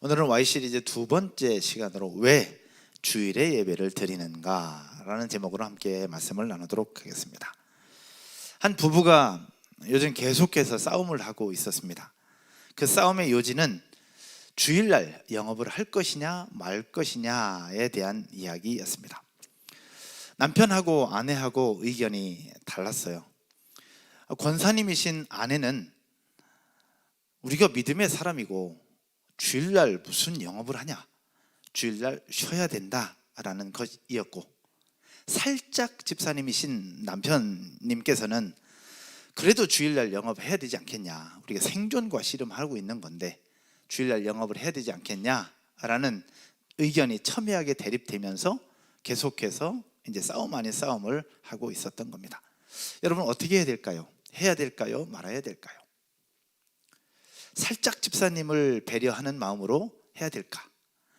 오늘은 Y 시리즈 두 번째 시간으로 왜 주일에 예배를 드리는가 라는 제목으로 함께 말씀을 나누도록 하겠습니다. 한 부부가 요즘 계속해서 싸움을 하고 있었습니다. 그 싸움의 요지는 주일날 영업을 할 것이냐 말 것이냐에 대한 이야기였습니다. 남편하고 아내하고 의견이 달랐어요. 권사님이신 아내는 우리가 믿음의 사람이고 주일날 무슨 영업을 하냐, 주일날 쉬어야 된다라는 것이었고, 살짝 집사님이신 남편님께서는 그래도 주일날 영업해야 되지 않겠냐, 우리가 생존과 씨름하고 있는 건데 주일날 영업을 해야 되지 않겠냐라는 의견이 첨예하게 대립되면서 계속해서 이제 싸움 아닌 싸움을 하고 있었던 겁니다. 여러분, 어떻게 해야 될까요? 해야 될까요? 말아야 될까요? 살짝 집사님을 배려하는 마음으로 해야 될까?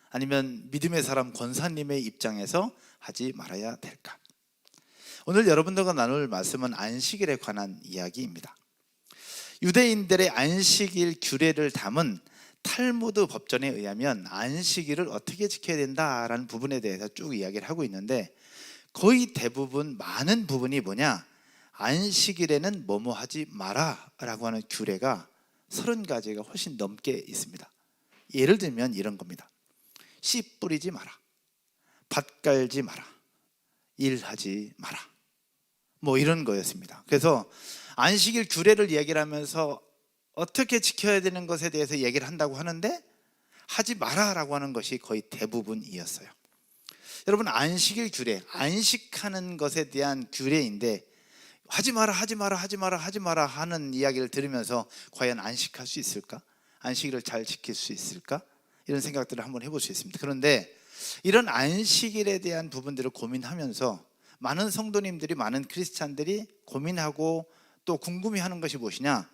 아니면 믿음의 사람 권사님의 입장에서 하지 말아야 될까? 오늘 여러분들과 나눌 말씀은 안식일에 관한 이야기입니다. 유대인들의 안식일 규례를 담은 탈무드 법전에 의하면 안식일을 어떻게 지켜야 된다라는 부분에 대해서 쭉 이야기를 하고 있는데, 거의 대부분 많은 부분이 뭐냐, 안식일에는 뭐뭐 하지 마라 라고 하는 규례가 30가지가 훨씬 넘게 있습니다. 예를 들면 이런 겁니다. 씨 뿌리지 마라, 밭 갈지 마라, 일하지 마라, 뭐 이런 거였습니다. 그래서 안식일 규례를 얘기를 하면서 어떻게 지켜야 되는 것에 대해서 얘기를 한다고 하는데 하지 마라라고 하는 것이 거의 대부분이었어요. 여러분, 안식일 규례, 안식하는 것에 대한 규례인데 하지 마라, 하지 마라, 하지 마라, 하지 마라 하는 이야기를 들으면서 과연 안식할 수 있을까? 안식일을 잘 지킬 수 있을까? 이런 생각들을 한번 해볼 수 있습니다. 그런데 이런 안식일에 대한 부분들을 고민하면서 많은 성도님들이, 많은 크리스찬들이 고민하고 또 궁금해하는 것이 무엇이냐?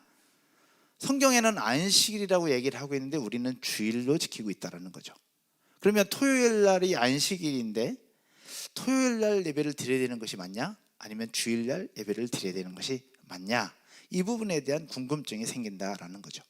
성경에는 안식일이라고 얘기를 하고 있는데 우리는 주일로 지키고 있다는 거죠. 그러면 토요일 날이 안식일인데 토요일 날 예배를 드려야 되는 것이 맞냐? 아니면 주일날 예배를 드려야 되는 것이 맞냐? 이 부분에 대한 궁금증이 생긴다라는 거죠.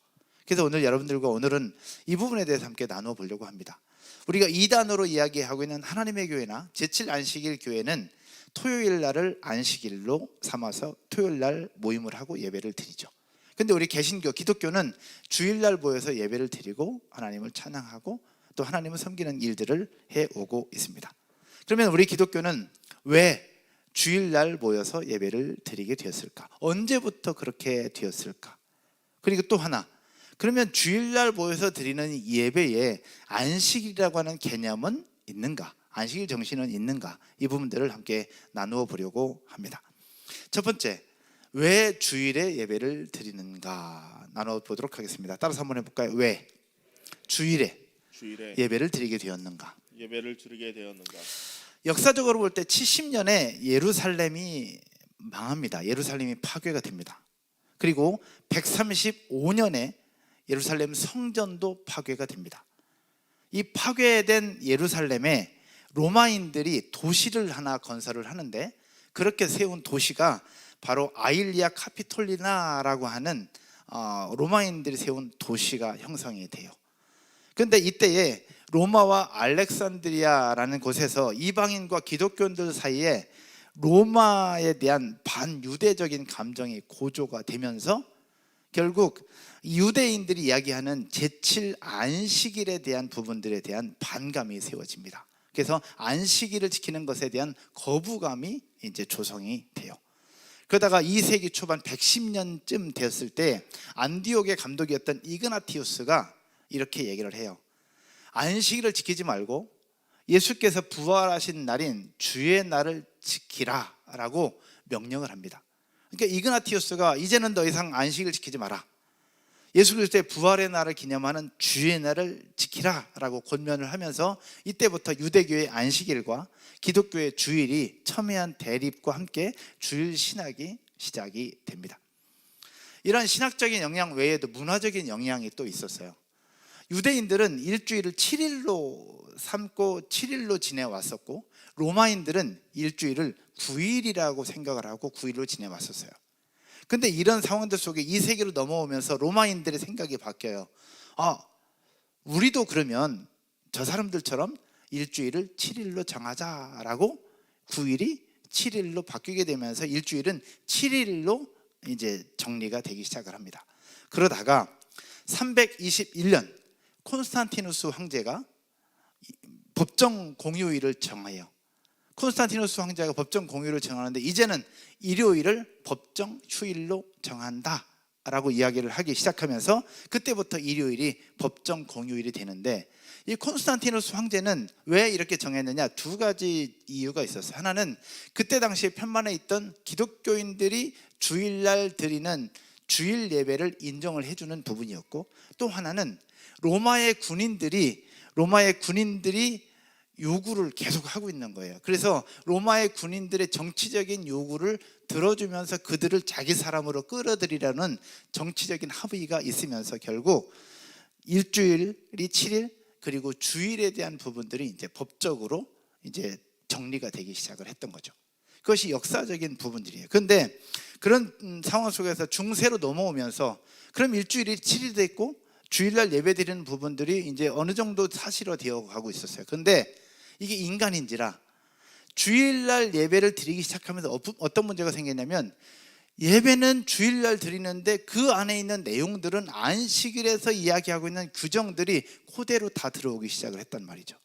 그래서 오늘 여러분들과 오늘은 이 부분에 대해서 함께 나누어 보려고 합니다. 우리가 2단으로 이야기하고 있는 하나님의 교회나 제7 안식일 교회는 토요일 날을 안식일로 삼아서 토요일 날 모임을 하고 예배를 드리죠. 근데 우리 개신교, 기독교는 주일날 모여서 예배를 드리고 하나님을 찬양하고 또 하나님을 섬기는 일들을 해오고 있습니다. 그러면 우리 기독교는 왜 주일날 모여서 예배를 드리게 되었을까? 언제부터 그렇게 되었을까? 그리고 또 하나, 그러면 주일날 모여서 드리는 예배에 안식일이라고 하는 개념은 있는가? 안식일 정신은 있는가? 이 부분들을 함께 나누어 보려고 합니다. 첫 번째, 왜 주일에 예배를 드리는가? 나누어 보도록 하겠습니다. 따라서 한번 해볼까요? 왜 주일에 예배를 드리게 되었는가? 역사적으로 볼 때 70년에 예루살렘이 망합니다. 예루살렘이 파괴가 됩니다. 그리고 135년에 예루살렘 성전도 파괴가 됩니다. 이 파괴된 예루살렘에 로마인들이 도시를 하나 건설을 하는데, 그렇게 세운 도시가 바로 아일리아 카피톨리나라고 하는 로마인들이 세운 도시가 형성이 돼요. 그런데 이때에 로마와 알렉산드리아라는 곳에서 이방인과 기독교인들 사이에 로마에 대한 반유대적인 감정이 고조가 되면서 결국 유대인들이 이야기하는 제7 안식일에 대한 부분들에 대한 반감이 세워집니다. 그래서 안식일을 지키는 것에 대한 거부감이 이제 조성이 돼요. 그러다가 2세기 초반 110년쯤 되었을 때 안디옥의 감독이었던 이그나티우스가 이렇게 얘기를 해요. 안식일을 지키지 말고 예수께서 부활하신 날인 주의 날을 지키라 라고 명령을 합니다. 그러니까 이그나티우스가 이제는 더 이상 안식일을 지키지 마라, 예수 그리스도의 부활의 날을 기념하는 주의 날을 지키라 라고 권면을 하면서 이때부터 유대교의 안식일과 기독교의 주일이 첨예한 대립과 함께 주일 신학이 시작이 됩니다. 이런 신학적인 영향 외에도 문화적인 영향이 또 있었어요. 유대인들은 일주일을 7일로 삼고 7일로 지내왔었고, 로마인들은 일주일을 9일이라고 생각을 하고 9일로 지내왔었어요. 근데 이런 상황들 속에 2세기로 넘어오면서 로마인들의 생각이 바뀌어요. 우리도 그러면 저 사람들처럼 일주일을 7일로 정하자라고 9일이 7일로 바뀌게 되면서 일주일은 7일로 이제 정리가 되기 시작을 합니다. 그러다가 321년 콘스탄티누스 황제가 법정 공휴일을 정해요. 콘스탄티누스 황제가 법정 공휴일을 정하는데 이제는 일요일을 법정 휴일로 정한다 라고 이야기를 하기 시작하면서 그때부터 일요일이 법정 공휴일이 되는데, 이 콘스탄티누스 황제는 왜 이렇게 정했느냐, 두 가지 이유가 있었어요. 하나는 그때 당시에 편만에 있던 기독교인들이 주일날 드리는 주일 예배를 인정을 해주는 부분이었고, 또 하나는 로마의 군인들이 요구를 계속 하고 있는 거예요. 그래서 로마의 군인들의 정치적인 요구를 들어주면서 그들을 자기 사람으로 끌어들이려는 정치적인 합의가 있으면서 결국 일주일이 7일 그리고 주일에 대한 부분들이 이제 법적으로 이제 정리가 되기 시작을 했던 거죠. 그것이 역사적인 부분들이에요. 그런데 그런 상황 속에서 중세로 넘어오면서 그럼 일주일이 7일이 됐고 주일날 예배드리는 부분들이 이제 어느 정도 사실화되어 가고 있었어요. 그런데 이게 인간인지라 주일날 예배를 드리기 시작하면서 어떤 문제가 생겼냐면, 예배는 주일날 드리는데 그 안에 있는 내용들은 안식일에서 이야기하고 있는 규정들이 그대로 다 들어오기 시작을 했단 말이죠.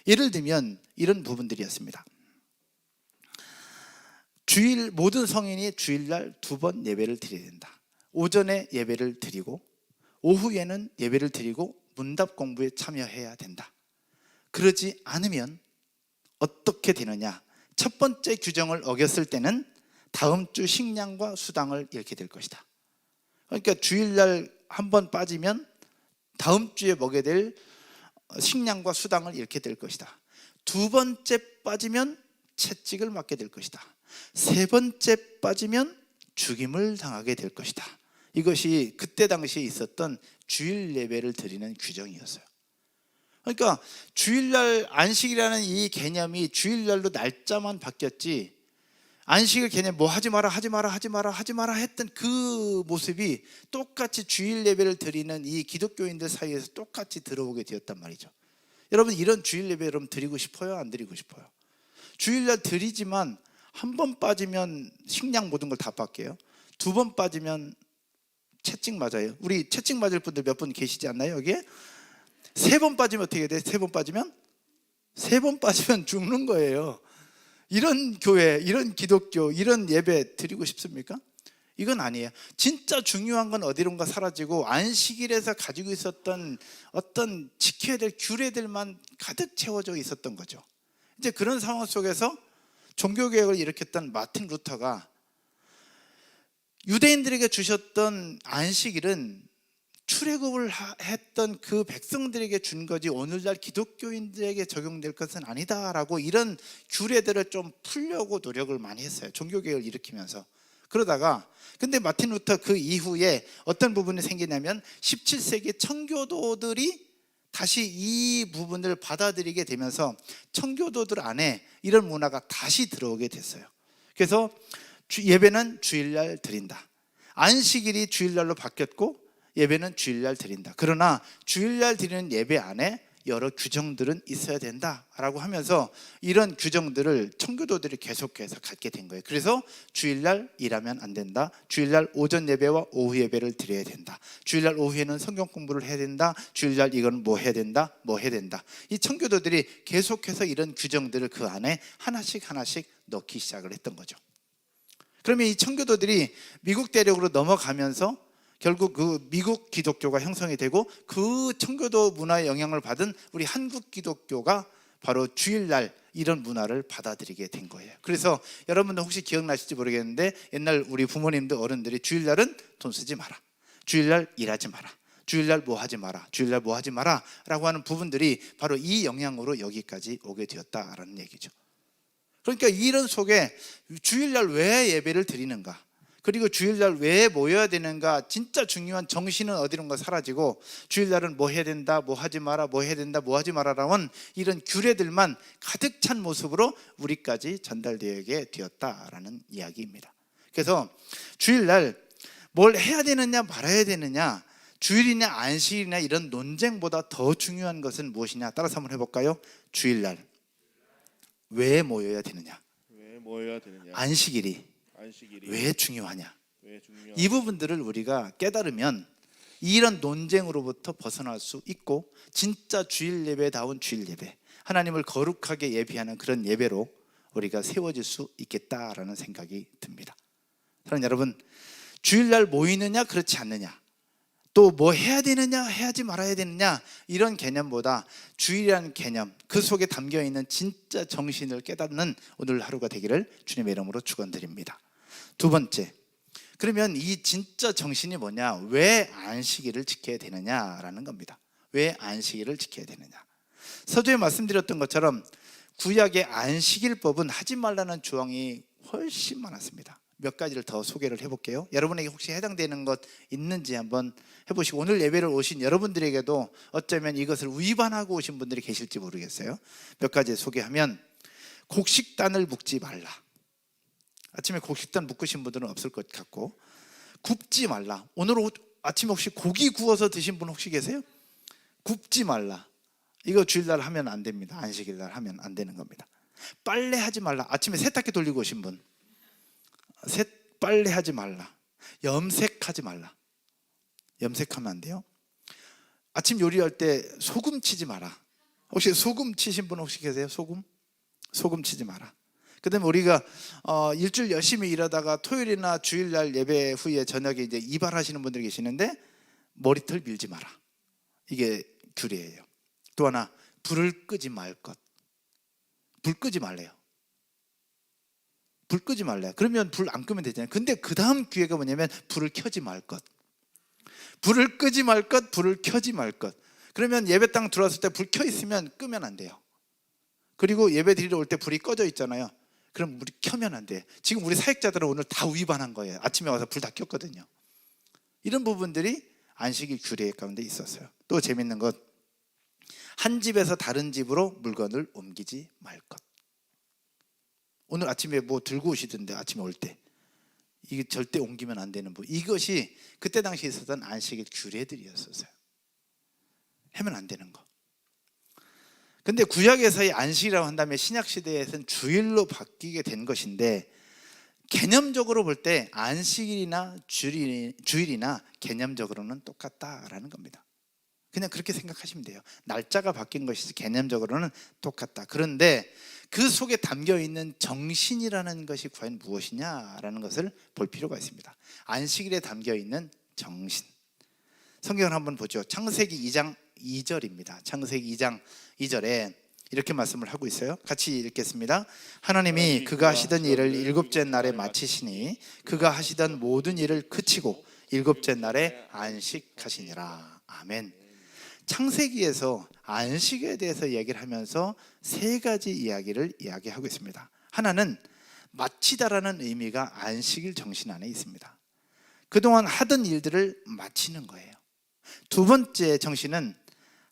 예를 들면 이런 부분들이었습니다. 모든 성인이 주일날 2번 예배를 드려야 된다. 오전에 예배를 드리고 오후에는 예배를 드리고 문답 공부에 참여해야 된다. 그러지 않으면 어떻게 되느냐, 첫 번째 규정을 어겼을 때는 다음 주 식량과 수당을 잃게 될 것이다. 그러니까 주일날 한 번 빠지면 다음 주에 먹게 될 식량과 수당을 잃게 될 것이다. 두 번째 빠지면 채찍을 맞게 될 것이다. 세 번째 빠지면 죽임을 당하게 될 것이다. 이것이 그때 당시에 있었던 주일 예배를 드리는 규정이었어요. 그러니까 주일날 안식이라는 이 개념이 주일날로 날짜만 바뀌었지, 안식일 개념 뭐 하지 마라 했던 그 모습이 똑같이 주일 예배를 드리는 이 기독교인들 사이에서 똑같이 들어오게 되었단 말이죠. 여러분, 이런 주일 예배 여러분 드리고 싶어요? 안 드리고 싶어요? 주일날 드리지만 한 번 빠지면 식량 모든 걸 다 뺏겨요. 2번 빠지면 채찍 맞아요. 우리 채찍 맞을 분들 몇 분 계시지 않나요 여기에? 3번 빠지면 어떻게 돼? 3번 빠지면 죽는 거예요. 이런 교회, 이런 기독교, 이런 예배 드리고 싶습니까? 이건 아니에요. 진짜 중요한 건 어디론가 사라지고 안식일에서 가지고 있었던 어떤 지켜야 될 규례들만 가득 채워져 있었던 거죠. 이제 그런 상황 속에서 종교개혁을 일으켰던 마틴 루터가 유대인들에게 주셨던 안식일은 출애굽을 했던 그 백성들에게 준 거지 오늘날 기독교인들에게 적용될 것은 아니다라고 이런 규례들을 좀 풀려고 노력을 많이 했어요. 종교개혁을 일으키면서. 그러다가 근데 마틴 루터 그 이후에 어떤 부분이 생기냐면 17세기 청교도들이 다시 이 부분을 받아들이게 되면서 청교도들 안에 이런 문화가 다시 들어오게 됐어요. 그래서 예배는 주일날 드린다. 안식일이 주일날로 바뀌었고 예배는 주일날 드린다. 그러나 주일날 드리는 예배 안에 여러 규정들은 있어야 된다라고 하면서 이런 규정들을 청교도들이 계속해서 갖게 된 거예요. 그래서 주일날 일하면 안 된다. 주일날 오전 예배와 오후 예배를 드려야 된다. 주일날 오후에는 성경 공부를 해야 된다. 주일날 이건 뭐 해야 된다. 이 청교도들이 계속해서 이런 규정들을 그 안에 하나씩 넣기 시작을 했던 거죠. 그러면 이 청교도들이 미국 대륙으로 넘어가면서 결국 그 미국 기독교가 형성이 되고 그 청교도 문화의 영향을 받은 우리 한국 기독교가 바로 주일날 이런 문화를 받아들이게 된 거예요. 그래서 여러분들 혹시 기억나실지 모르겠는데 옛날 우리 부모님들 어른들이 주일날은 돈 쓰지 마라, 주일날 일하지 마라, 주일날 뭐 하지 마라 라고 하는 부분들이 바로 이 영향으로 여기까지 오게 되었다라는 얘기죠. 그러니까 이런 속에 주일날 왜 예배를 드리는가, 그리고 주일날 왜 모여야 되는가, 진짜 중요한 정신은 어디론가 사라지고 주일날은 뭐 해야 된다, 뭐 하지 마라, 뭐 해야 된다, 뭐 하지 마라라는 이런 규례들만 가득 찬 모습으로 우리까지 전달되게 되었다라는 이야기입니다. 그래서 주일날 뭘 해야 되느냐 말아야 되느냐, 주일이냐 안식이냐 이런 논쟁보다 더 중요한 것은 무엇이냐? 따라서 한번 해볼까요? 주일날 왜 모여야 되느냐? 왜 모여야 되느냐? 안식일이 안식일이 왜 중요하냐? 왜 중요하냐? 이 부분들을 우리가 깨달으면 이런 논쟁으로부터 벗어날 수 있고 진짜 주일 예배다운 주일 예배, 하나님을 거룩하게 예배하는 그런 예배로 우리가 세워질 수 있겠다라는 생각이 듭니다. 사랑하는 여러분, 주일날 모이느냐 그렇지 않느냐, 또 뭐 해야 되느냐 해야지 말아야 되느냐 이런 개념보다 주일이라는 개념, 그 속에 담겨있는 진짜 정신을 깨닫는 오늘 하루가 되기를 주님의 이름으로 축원드립니다. 두 번째, 그러면 이 진짜 정신이 뭐냐? 왜 안식일을 지켜야 되느냐라는 겁니다. 왜 안식일을 지켜야 되느냐? 서두에 말씀드렸던 것처럼 구약의 안식일법은 하지 말라는 조항이 훨씬 많았습니다. 몇 가지를 더 소개를 해볼게요. 여러분에게 혹시 해당되는 것 있는지 한번 해보시고, 오늘 예배를 오신 여러분들에게도 어쩌면 이것을 위반하고 오신 분들이 계실지 모르겠어요. 몇 가지 소개하면, 곡식단을 묶지 말라. 아침에 곡식단 묶으신 분들은 없을 것 같고, 굽지 말라. 오늘 아침에 혹시 고기 구워서 드신 분 혹시 계세요? 굽지 말라. 이거 주일날 하면 안 됩니다. 안식일날 하면 안 되는 겁니다. 빨래하지 말라. 아침에 세탁기 돌리고 오신 분, 빨래하지 말라. 염색하지 말라. 염색하면 안 돼요. 아침 요리할 때 소금 치지 마라. 혹시 소금 치신 분 혹시 계세요? 소금 치지 마라. 그 다음에 우리가 일주일 열심히 일하다가 토요일이나 주일날 예배 후에 저녁에 이제 이발하시는 분들이 계시는데 머리털 밀지 마라. 이게 규례예요. 또 하나, 불을 끄지 말 것. 불 끄지 말래요. 불 끄지 말래요. 그러면 불 안 끄면 되잖아요. 근데 그 다음 기회가 뭐냐면 불을 켜지 말 것. 불을 끄지 말 것, 불을 켜지 말 것. 그러면 예배당 들어왔을 때 불 켜 있으면 끄면 안 돼요. 그리고 예배 드리러 올 때 불이 꺼져 있잖아요. 그럼 우리 켜면 안 돼. 지금 우리 사역자들은 오늘 다 위반한 거예요. 아침에 와서 불 다 켰거든요. 이런 부분들이 안식일 규례 가운데 있었어요. 또 재밌는 것, 한 집에서 다른 집으로 물건을 옮기지 말 것. 오늘 아침에 뭐 들고 오시던데, 아침에 올 때 이게 절대 옮기면 안 되는 부분. 이것이 그때 당시에 있었던 안식일 규례들이었어요. 하면 안 되는 거. 근데 구약에서의 안식이라고 한다면 신약 시대에서는 주일로 바뀌게 된 것인데, 개념적으로 볼 때 안식일이나 주일이나 개념적으로는 똑같다라는 겁니다. 그냥 그렇게 생각하시면 돼요. 날짜가 바뀐 것이지 개념적으로는 똑같다. 그런데 그 속에 담겨있는 정신이라는 것이 과연 무엇이냐라는 것을 볼 필요가 있습니다. 안식일에 담겨있는 정신, 성경을 한번 보죠. 창세기 2장 2절입니다. 창세기 2장 2절에 이렇게 말씀을 하고 있어요. 같이 읽겠습니다. 하나님이 그가 하시던 일을 일곱째 날에 마치시니 그가 하시던 모든 일을 그치고 일곱째 날에 안식하시니라. 아멘. 창세기에서 안식에 대해서 얘기를 하면서 세 가지 이야기를 이야기하고 있습니다. 하나는 마치다라는 의미가 안식일 정신 안에 있습니다. 그동안 하던 일들을 마치는 거예요. 두 번째 정신은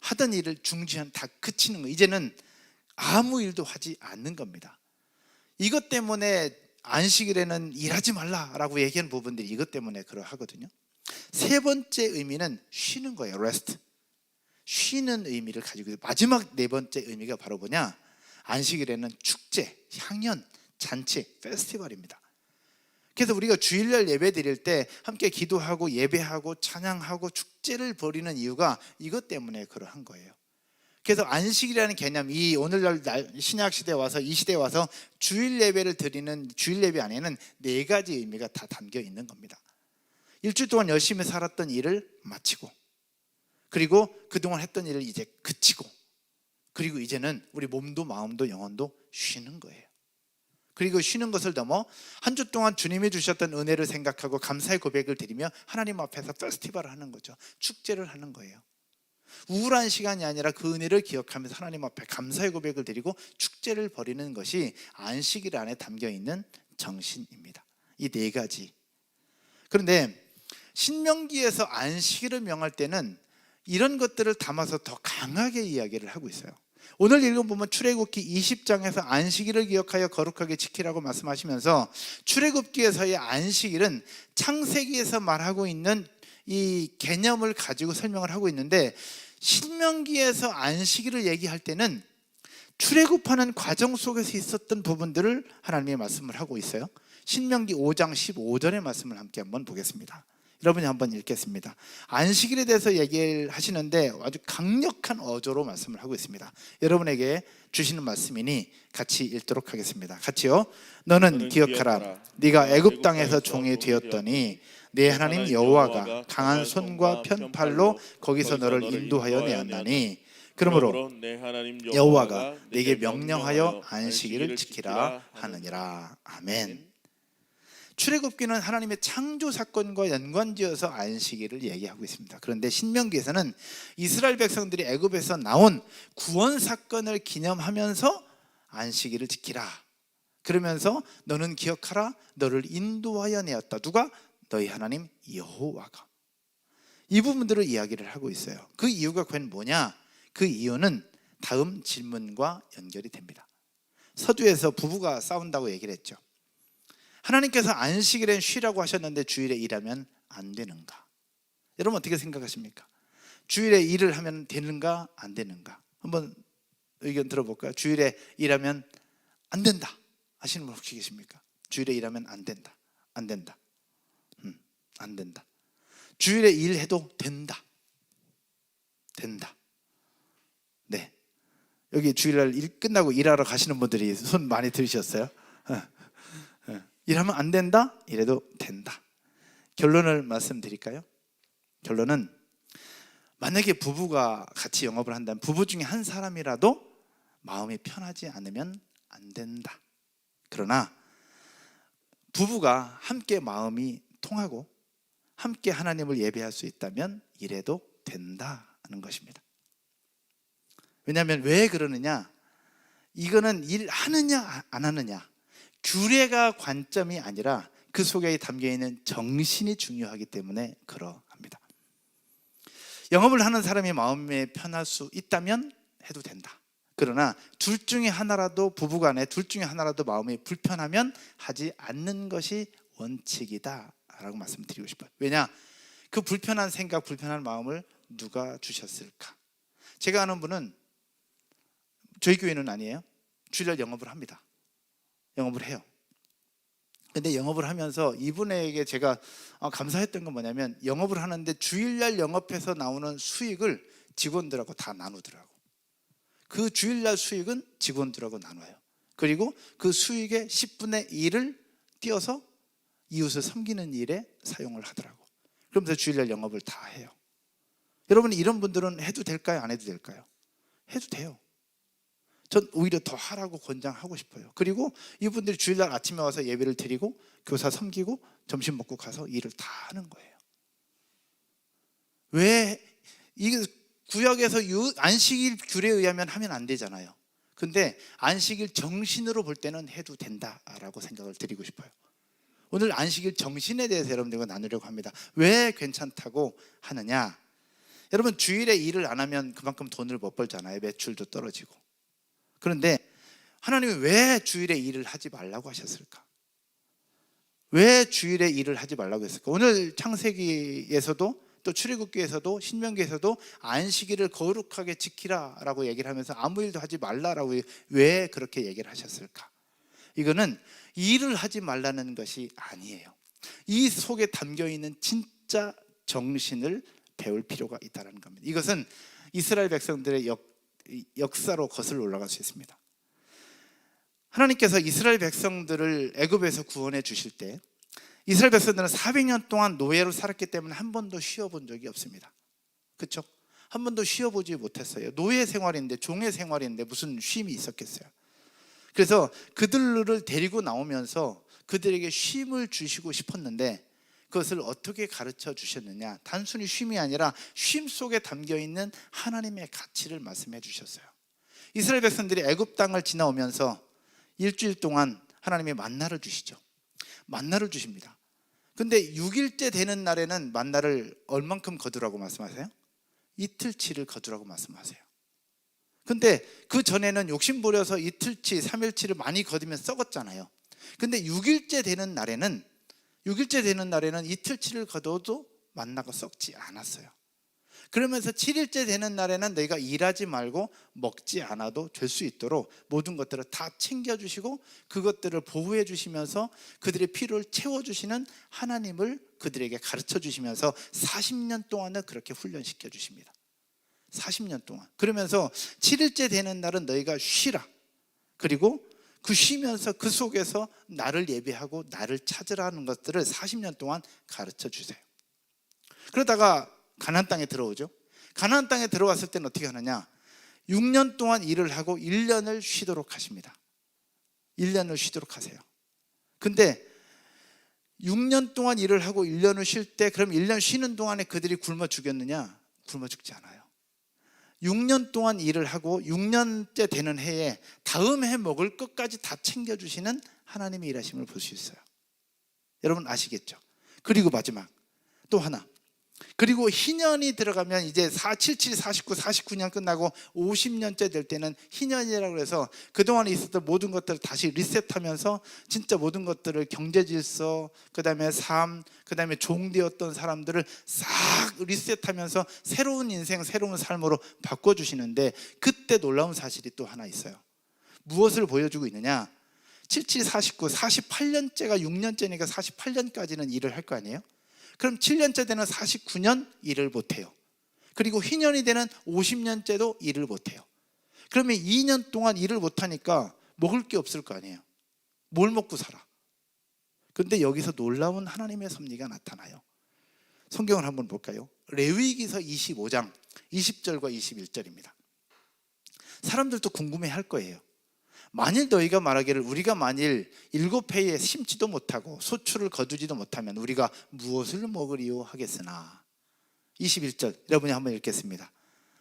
하던 일을 중지한, 다 그치는 거. 이제는 아무 일도 하지 않는 겁니다. 이것 때문에 안식일에는 일하지 말라라고 얘기하는 부분들이 이것 때문에 그러하거든요. 세 번째 의미는 쉬는 거예요. 레스트. 쉬는 의미를 가지고 있어요. 마지막 네 번째 의미가 바로 뭐냐? 안식일에는 축제, 향연, 잔치, 페스티벌입니다. 그래서 우리가 주일날 예배 드릴 때 함께 기도하고 예배하고 찬양하고 축제를 벌이는 이유가 이것 때문에 그러한 거예요. 그래서 안식이라는 개념, 이 오늘날 신약 시대에 와서, 이 시대에 와서 주일 예배를 드리는 주일 예배 안에는 네 가지 의미가 다 담겨 있는 겁니다. 일주일 동안 열심히 살았던 일을 마치고, 그리고 그동안 했던 일을 이제 그치고, 그리고 이제는 우리 몸도 마음도 영혼도 쉬는 거예요. 그리고 쉬는 것을 넘어 한 주 동안 주님이 주셨던 은혜를 생각하고 감사의 고백을 드리며 하나님 앞에서 페스티벌을 하는 거죠. 축제를 하는 거예요. 우울한 시간이 아니라 그 은혜를 기억하면서 하나님 앞에 감사의 고백을 드리고 축제를 벌이는 것이 안식일 안에 담겨있는 정신입니다. 이 네 가지. 그런데 신명기에서 안식일을 명할 때는 이런 것들을 담아서 더 강하게 이야기를 하고 있어요. 오늘 읽어보면 출애굽기 20장에서 안식일을 기억하여 거룩하게 지키라고 말씀하시면서, 출애굽기에서의 안식일은 창세기에서 말하고 있는 이 개념을 가지고 설명을 하고 있는데, 신명기에서 안식일을 얘기할 때는 출애굽하는 과정 속에서 있었던 부분들을 하나님이 말씀을 하고 있어요. 신명기 5장 15절의 말씀을 함께 한번 보겠습니다. 여러분이 한번 읽겠습니다. 안식일에 대해서 얘기를 하시는데 아주 강력한 어조로 말씀을 하고 있습니다. 여러분에게 주시는 말씀이니 같이 읽도록 하겠습니다. 같이요. 너는 기억하라. 네가 애굽 땅에서 종이 되었더니 내 하나님 여호와가 강한 손과 편팔로 거기서 너를 인도하여 내었나니, 그러므로 내 하나님 여호와가 네게 명령하여 안식일을 지키라 하느니라. 아멘. 출애굽기는 하나님의 창조 사건과 연관지어서 안식일을 얘기하고 있습니다. 그런데 신명기에서는 이스라엘 백성들이 애굽에서 나온 구원 사건을 기념하면서 안식일을 지키라, 그러면서 너는 기억하라. 너를 인도하여 내었다. 누가? 너희 하나님 여호와가. 이 부분들을 이야기를 하고 있어요. 그 이유가 과연 뭐냐? 그 이유는 다음 질문과 연결이 됩니다. 서두에서 부부가 싸운다고 얘기를 했죠. 하나님께서 안식일엔 쉬라고 하셨는데 주일에 일하면 안 되는가? 여러분 어떻게 생각하십니까? 주일에 일을 하면 되는가 안 되는가? 한번 의견 들어볼까요? 주일에 일하면 안 된다 하시는 분 혹시 계십니까? 주일에 일하면 안 된다. 안 된다. 안 된다. 주일에 일해도 된다. 된다. 네. 여기 주일날 일 끝나고 일하러 가시는 분들이 손 많이 들으셨어요? 일하면 안 된다? 이래도 된다. 결론을 말씀드릴까요? 결론은 만약에 부부가 같이 영업을 한다면 부부 중에 한 사람이라도 마음이 편하지 않으면 안 된다. 그러나 부부가 함께 마음이 통하고 함께 하나님을 예배할 수 있다면 이래도 된다는 것입니다. 왜냐하면 왜 그러느냐? 이거는 일하느냐 안 하느냐, 규례가 관점이 아니라 그 속에 담겨있는 정신이 중요하기 때문에 그러합니다. 영업을 하는 사람이 마음에 편할 수 있다면 해도 된다. 그러나 둘 중에 하나라도, 부부간에 둘 중에 하나라도 마음이 불편하면 하지 않는 것이 원칙이다 라고 말씀드리고 싶어요. 왜냐? 그 불편한 생각, 불편한 마음을 누가 주셨을까? 제가 아는 분은 저희 교회는 아니에요. 주일날 영업을 합니다. 영업을 해요. 근데 영업을 하면서 이분에게 제가 감사했던 건 뭐냐면, 영업을 하는데 주일날 영업해서 나오는 수익을 직원들하고 다 나누더라고. 그 주일날 수익은 직원들하고 나눠요. 그리고 그 수익의 10분의 1을 띄어서 이웃을 섬기는 일에 사용을 하더라고. 그러면서 주일날 영업을 다 해요. 여러분, 이런 분들은 해도 될까요? 안 해도 될까요? 해도 돼요. 전 오히려 더 하라고 권장하고 싶어요. 그리고 이분들이 주일날 아침에 와서 예배를 드리고 교사 섬기고 점심 먹고 가서 일을 다 하는 거예요. 왜? 이게 구약에서 안식일 규례에 의하면 하면 안 되잖아요. 근데 안식일 정신으로 볼 때는 해도 된다라고 생각을 드리고 싶어요. 오늘 안식일 정신에 대해서 여러분들과 나누려고 합니다. 왜 괜찮다고 하느냐? 여러분, 주일에 일을 안 하면 그만큼 돈을 못 벌잖아요. 매출도 떨어지고. 그런데 하나님이 왜 주일에 일을 하지 말라고 하셨을까? 왜 주일에 일을 하지 말라고 했을까? 오늘 창세기에서도 또 출애굽기에서도 신명기에서도 안식일을 거룩하게 지키라라고 얘기를 하면서 아무 일도 하지 말라라고 왜 그렇게 얘기를 하셨을까? 이거는 일을 하지 말라는 것이 아니에요. 이 속에 담겨있는 진짜 정신을 배울 필요가 있다는 겁니다. 이것은 이스라엘 백성들의 역사로 거슬러 올라갈 수 있습니다. 하나님께서 이스라엘 백성들을 애굽에서 구원해 주실 때 이스라엘 백성들은 400년 동안 노예로 살았기 때문에 한 번도 쉬어본 적이 없습니다. 그렇죠? 한 번도 쉬어보지 못했어요. 노예 생활인데, 종의 생활인데 무슨 쉼이 있었겠어요? 그래서 그들을 데리고 나오면서 그들에게 쉼을 주시고 싶었는데 그것을 어떻게 가르쳐 주셨느냐? 단순히 쉼이 아니라 쉼 속에 담겨있는 하나님의 가치를 말씀해 주셨어요. 이스라엘 백성들이 애굽 땅을 지나오면서 일주일 동안 하나님이 만나를 주시죠. 만나를 주십니다. 근데 6일째 되는 날에는 만나를 얼만큼 거두라고 말씀하세요? 이틀치를 거두라고 말씀하세요. 근데 그 전에는 욕심 부려서 이틀치, 3일치를 많이 거두면 썩었잖아요. 근데 6일째 되는 날에는 이틀치를 거둬도 만나가 썩지 않았어요. 그러면서 7일째 되는 날에는 너희가 일하지 말고 먹지 않아도 될 수 있도록 모든 것들을 다 챙겨주시고 그것들을 보호해 주시면서 그들의 필요를 채워주시는 하나님을 그들에게 가르쳐 주시면서 40년 동안을 그렇게 훈련시켜 주십니다. 40년 동안. 그러면서 7일째 되는 날은 너희가 쉬라. 그리고 그 쉬면서 그 속에서 나를 예배하고 나를 찾으라는 것들을 40년 동안 가르쳐 주세요. 그러다가 가나안 땅에 들어오죠. 가나안 땅에 들어왔을 때는 어떻게 하느냐? 6년 동안 일을 하고 1년을 쉬도록 하십니다. 1년을 쉬도록 하세요. 근데 6년 동안 일을 하고 1년을 쉴 때 그럼 1년 쉬는 동안에 그들이 굶어 죽였느냐? 굶어 죽지 않아요. 6년 동안 일을 하고 6년째 되는 해에 다음 해 먹을 것까지 다 챙겨주시는 하나님의 일하심을 볼 수 있어요. 여러분 아시겠죠? 그리고 마지막 또 하나. 그리고 희년이 들어가면 이제 47, 49, 49년 끝나고 50년째 될 때는 희년이라고 해서 그동안에 있었던 모든 것들을 다시 리셋하면서 진짜 모든 것들을 경제질서, 그 다음에 삶, 그 다음에 종되었던 사람들을 싹 리셋하면서 새로운 인생, 새로운 삶으로 바꿔주시는데 그때 놀라운 사실이 또 하나 있어요. 무엇을 보여주고 있느냐? 77, 49, 48년째가 6년째니까 48년까지는 일을 할 거 아니에요? 그럼 7년째 되는 49년 일을 못해요. 그리고 희년이 되는 50년째도 일을 못해요. 그러면 2년 동안 일을 못하니까 먹을 게 없을 거 아니에요. 뭘 먹고 살아? 근데 여기서 놀라운 하나님의 섭리가 나타나요. 성경을 한번 볼까요? 레위기서 25장 20절과 21절입니다. 사람들도 궁금해 할 거예요. 만일 너희가 말하기를 우리가 만일 7해에 심지도 못하고 소출을 거두지도 못하면 우리가 무엇을 먹으리요 하겠으나 21절 여러분이 한번 읽겠습니다.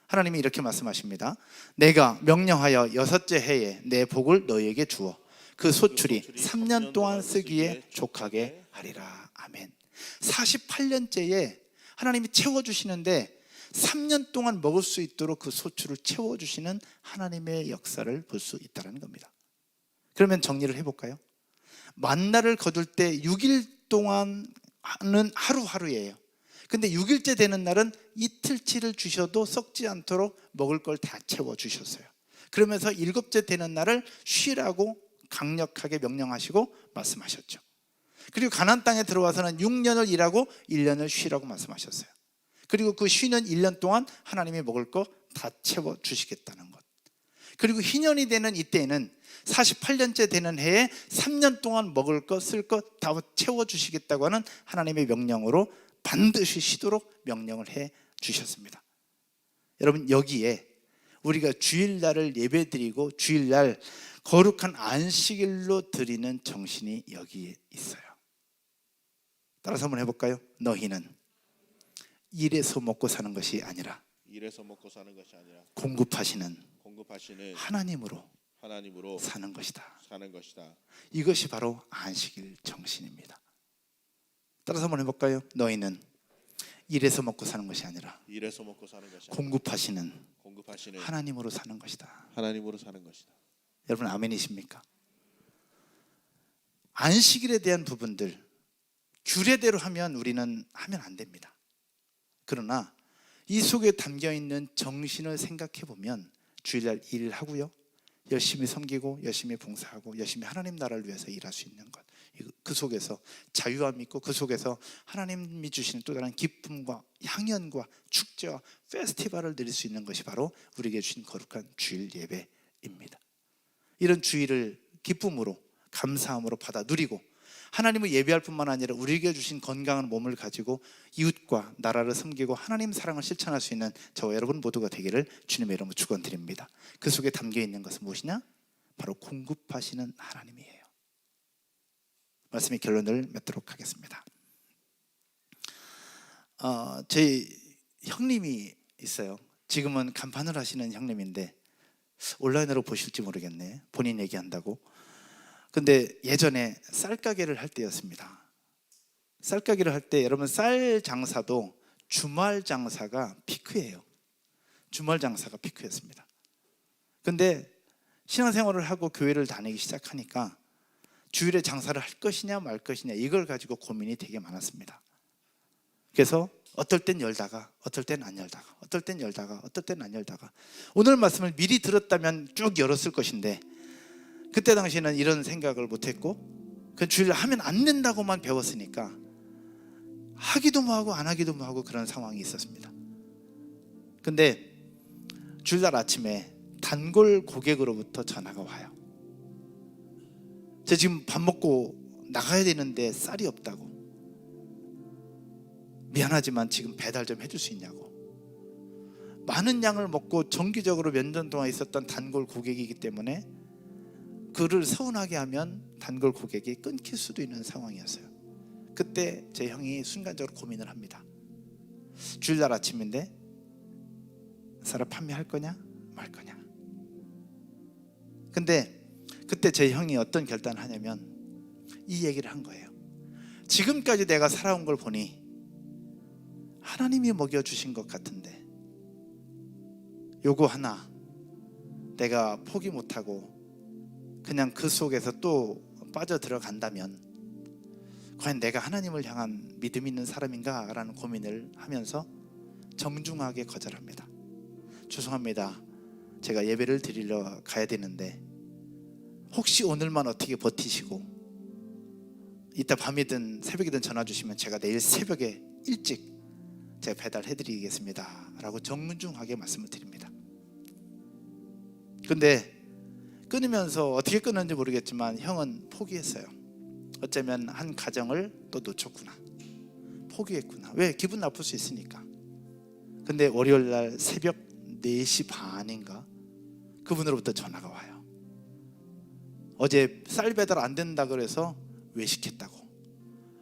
하나님이 이렇게 말씀하십니다. 내가 명령하여 6째 해에 내 복을 너희에게 주어 그 소출이 3년 동안 쓰기에 족하게 하리라. 아멘. 48년째에 하나님이 채워주시는데 3년 동안 먹을 수 있도록 그 소출을 채워주시는 하나님의 역사를 볼 수 있다는 겁니다. 그러면 정리를 해볼까요? 만나를 거둘 때 6일 동안은 하루하루예요. 근데 6일째 되는 날은 이틀치를 주셔도 썩지 않도록 먹을 걸 다 채워주셨어요. 그러면서 7째 되는 날을 쉬라고 강력하게 명령하시고 말씀하셨죠. 그리고 가나안 땅에 들어와서는 6년을 일하고 1년을 쉬라고 말씀하셨어요. 그리고 그 쉬는 1년 동안 하나님이 먹을 거 다 채워주시겠다는 것. 그리고 희년이 되는 이때에는 48년째 되는 해에 3년 동안 먹을 것, 쓸 것 다 채워주시겠다고 하는 하나님의 명령으로 반드시 쉬도록 명령을 해 주셨습니다. 여러분 여기에 우리가 주일날을 예배드리고 주일날 거룩한 안식일로 드리는 정신이 여기에 있어요. 따라서 한번 해볼까요? 너희는 일해서 먹고 사는 것이 아니라 일해서 먹고 사는 것이 아니라 공급하시는 하나님으로 사는 것이다. 이것이 바로 안식일 정신입니다. 따라서 한번 해볼까요? 너희는 일해서 먹고 사는 것이 아니라 공급하시는 하나님으로 사는 것이다. 여러분 아멘이십니까? 안식일에 대한 부분들 규례대로 하면 우리는 하면 안 됩니다. 그러나 이 속에 담겨있는 정신을 생각해 보면 주일날 일하고요 열심히 섬기고 열심히 봉사하고 열심히 하나님 나라를 위해서 일할 수 있는 것, 그 속에서 자유함이 있고 그 속에서 하나님이 주시는 또 다른 기쁨과 향연과 축제와 페스티벌을 누릴 수 있는 것이 바로 우리에게 주신 거룩한 주일 예배입니다. 이런 주일을 기쁨으로 감사함으로 받아 누리고 하나님을 예배할 뿐만 아니라 우리에게 주신 건강한 몸을 가지고 이웃과 나라를 섬기고 하나님 사랑을 실천할 수 있는 저와 여러분 모두가 되기를 주님의 이름으로 축원드립니다. 그 속에 담겨있는 것은 무엇이냐? 바로 공급하시는 하나님이에요. 말씀의 결론을 맺도록 하겠습니다. 저희 형님이 있어요. 지금은 간판을 하시는 형님인데 온라인으로 보실지 모르겠네. 본인 얘기한다고. 근데 예전에 쌀가게를 할 때였습니다. 쌀가게를 할 때 여러분 쌀 장사도 주말 장사가 피크예요. 주말 장사가 피크였습니다. 근데 신앙생활을 하고 교회를 다니기 시작하니까 주일에 장사를 할 것이냐 말 것이냐 이걸 가지고 고민이 되게 많았습니다. 그래서 어떨 땐 열다가 어떨 땐 안 열다가 어떨 땐 열다가 어떨 땐 안 열다가 오늘 말씀을 미리 들었다면 쭉 열었을 것인데 그때 당시에는 이런 생각을 못했고 그 주일날 하면 안 된다고만 배웠으니까 하기도 뭐하고 안 하기도 뭐하고 그런 상황이 있었습니다. 근데 주일날 아침에 단골 고객으로부터 전화가 와요. 저 지금 밥 먹고 나가야 되는데 쌀이 없다고. 미안하지만 지금 배달 좀 해줄 수 있냐고. 많은 양을 먹고 정기적으로 몇 년 동안 있었던 단골 고객이기 때문에 그를 서운하게 하면 단골 고객이 끊길 수도 있는 상황이었어요. 그때 제 형이 순간적으로 고민을 합니다. 주일날 아침인데 쌀을 판매할 거냐 말 거냐. 근데 그때 제 형이 어떤 결단을 하냐면 이 얘기를 한 거예요. 지금까지 내가 살아온 걸 보니 하나님이 먹여주신 것 같은데 요거 하나 내가 포기 못하고 그냥 그 속에서 또 빠져들어간다면 과연 내가 하나님을 향한 믿음 있는 사람인가 라는 고민을 하면서 정중하게 거절합니다. 죄송합니다. 제가 예배를 드리러 가야 되는데 혹시 오늘만 어떻게 버티시고 이따 밤이든 새벽이든 전화 주시면 제가 내일 새벽에 일찍 제가 배달해드리겠습니다 라고 정중하게 말씀을 드립니다. 근데 끊으면서 어떻게 끊었는지 모르겠지만 형은 포기했어요. 어쩌면 한 가정을 또 놓쳤구나, 포기했구나. 왜? 기분 나쁠 수 있으니까. 근데 월요일날 새벽 4시 반인가 그분으로부터 전화가 와요. 어제 쌀 배달 안 된다 그래서 외식했다고.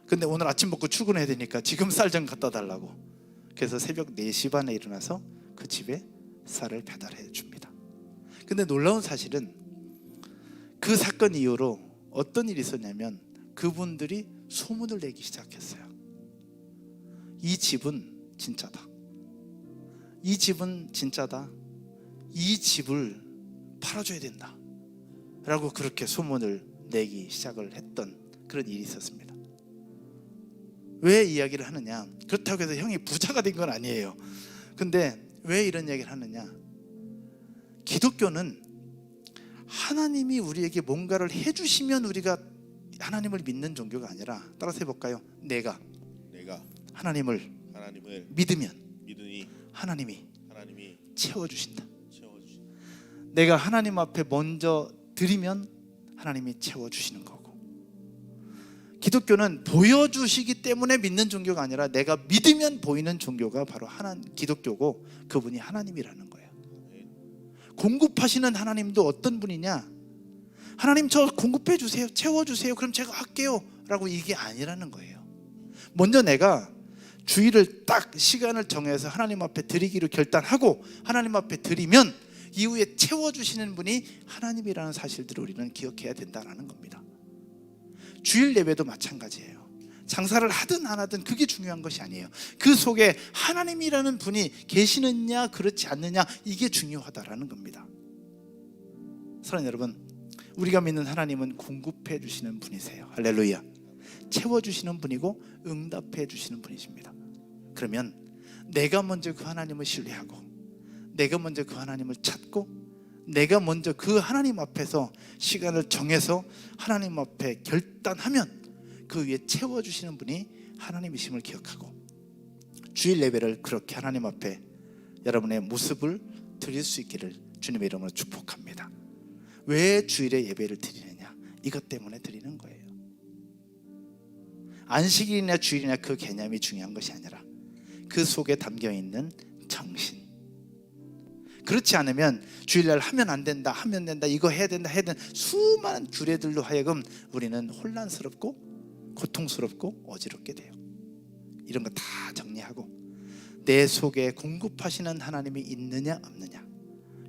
근데 오늘 아침 먹고 출근해야 되니까 지금 쌀 좀 갖다 달라고. 그래서 새벽 4시 반에 일어나서 그 집에 쌀을 배달해 줍니다. 근데 놀라운 사실은 그 사건 이후로 어떤 일이 있었냐면 그분들이 소문을 내기 시작했어요. 이 집은 진짜다. 이 집은 진짜다. 이 집을 팔아줘야 된다 라고 그렇게 소문을 내기 시작을 했던 그런 일이 있었습니다. 왜 이야기를 하느냐, 그렇다고 해서 형이 부자가 된 건 아니에요. 근데 왜 이런 얘기를 하느냐, 기독교는 하나님이 우리에게 뭔가를 해주시면 우리가 하나님을 믿는 종교가 아니라, 따라서 해볼까요? 내가 하나님을 믿으면 믿으니 하나님이 채워주신다. 채워주신다. 내가 하나님 앞에 먼저 드리면 하나님이 채워주시는 거고, 기독교는 보여주시기 때문에 믿는 종교가 아니라 내가 믿으면 보이는 종교가 바로 기독교고 그분이 하나님이라는 거예요. 공급하시는 하나님도 어떤 분이냐, 하나님 저 공급해 주세요, 채워주세요, 그럼 제가 할게요 라고 이게 아니라는 거예요. 먼저 내가 주일을 딱 시간을 정해서 하나님 앞에 드리기로 결단하고 하나님 앞에 드리면 이후에 채워주시는 분이 하나님이라는 사실들을 우리는 기억해야 된다는 겁니다. 주일 예배도 마찬가지예요. 장사를 하든 안 하든 그게 중요한 것이 아니에요. 그 속에 하나님이라는 분이 계시느냐 그렇지 않느냐, 이게 중요하다라는 겁니다. 사랑하는 여러분, 우리가 믿는 하나님은 공급해 주시는 분이세요. 할렐루야. 채워주시는 분이고 응답해 주시는 분이십니다. 그러면 내가 먼저 그 하나님을 신뢰하고 내가 먼저 그 하나님을 찾고 내가 먼저 그 하나님 앞에서 시간을 정해서 하나님 앞에 결단하면 그 위에 채워주시는 분이 하나님이심을 기억하고 주일 예배를 그렇게 하나님 앞에 여러분의 모습을 드릴 수 있기를 주님의 이름으로 축복합니다. 왜 주일에 예배를 드리느냐, 이것 때문에 드리는 거예요. 안식일이나 주일이나 그 개념이 중요한 것이 아니라 그 속에 담겨있는 정신. 그렇지 않으면 주일날 하면 안 된다, 하면 된다, 이거 해야 된다, 해야 된다, 수많은 규례들로 하여금 우리는 혼란스럽고 고통스럽고 어지럽게 돼요. 이런 거 다 정리하고 내 속에 공급하시는 하나님이 있느냐 없느냐,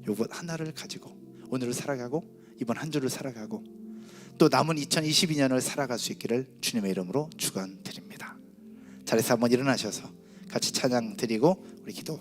요것 하나를 가지고 오늘을 살아가고 이번 한 주를 살아가고 또 남은 2022년을 살아갈 수 있기를 주님의 이름으로 축원드립니다. 자리에서 한번 일어나셔서 같이 찬양 드리고 우리 기도